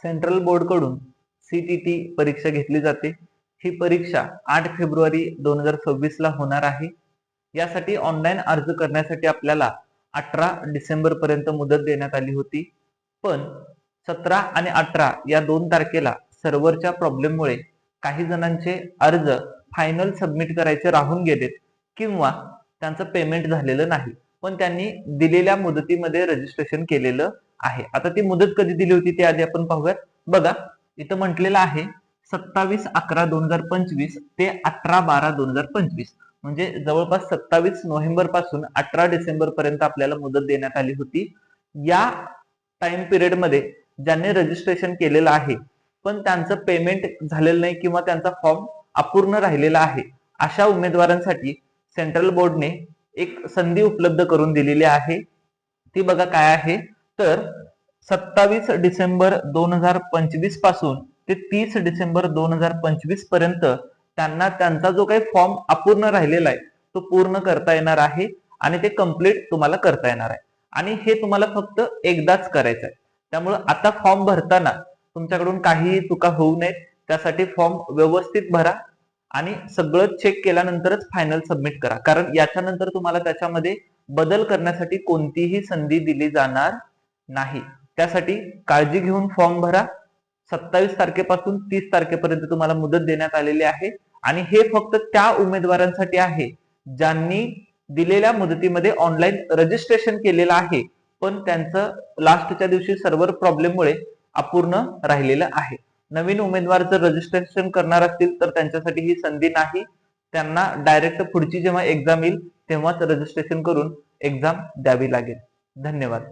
Central board कडून CTT परीक्षा घेतली जाते। ही परीक्षा 8 फेब्रुवारी 2026 ला होणार आहे। यासाठी ऑनलाईन अर्ज करण्यासाठी आपल्याला 18 डिसेंबर पर्यंत मुदत देण्यात आली होती, पण 17 आणि 18 या 2 तारखेला सर्व्हरच्या प्रॉब्लेममुळे काही जणांचे अर्ज फायनल सबमिट करायचे राहून गेलेत किंवा त्यांचं पेमेंट झालेलं नाही, पण त्यांनी दिलेल्या मुदतीमध्ये रजिस्ट्रेशन केलेलं आहे। आता ती मुदत कधी दिली होती ते आधी आपण पाहूयात। बघा, इथं म्हटलेलं आहे 27/11/2025 ते 18/12/2025, म्हणजे जवळपास 27 नोव्हेंबर पासून 18 डिसेंबर पर्यंत आपल्याला मुदत देण्यात आली होती। या टाइम पिरियड मध्ये ज्यांनी रजिस्ट्रेशन केलेलं आहे पण त्यांचं पेमेंट झालेलं नाही किंवा त्यांचा फॉर्म अपूर्ण राहिलेला आहे, अशा उमेदवारांसाठी सेंट्रल बोर्डने एक संधी उपलब्ध करून दिलेली आहे। ती बघा काय आहे, तर 27 डिसेंबर 2025 पासून ते 30 डिसेंबर 2025 पर्यंत त्यांना त्यांचा जो काही फॉर्म अपूर्ण राहिलेला आहे तो पूर्ण करता येणार आहे आणि ते कंप्लीट तुम्हाला करता येणार आहे। आणि हे तुम्हाला फक्त एकदाच करायचं आहे। त्यामुळे आता फॉर्म भरताना तुमच्याकडून काही चुका होऊ नयेत, त्यासाठी फॉर्म व्यवस्थित भरा आणि सगळं चेक केल्यानंतरच फायनल सबमिट करा, कारण याच्यानंतर तुम्हाला त्याच्यामध्ये बदल करण्यासाठी कोणतीही संधी दिली जाणार नाही। त्यासाठी काळजी घेऊन फॉर्म भरा। 27 तारखेपासून 30 तारखेपर्यंत तुम्हाला मुदत देण्यात आलेली आहे आणि हे फक्त त्या उमेदवारांसाठी आहे ज्यांनी दिलेल्या मुदतीमध्ये ऑनलाईन रजिस्ट्रेशन केलेलं आहे, पण त्यांचं लास्टच्या दिवशी सर्व्हर प्रॉब्लेममुळे अपूर्ण राहिलेलं आहे। नवीन उमेदवार जर रजिस्ट्रेशन करणार असतील तर त्यांच्यासाठी ही संधी नाही, त्यांना डायरेक्ट पुढची जेव्हा एक्झाम येईल तेव्हाच रजिस्ट्रेशन करून एक्झाम द्यावी लागेल। धन्यवाद।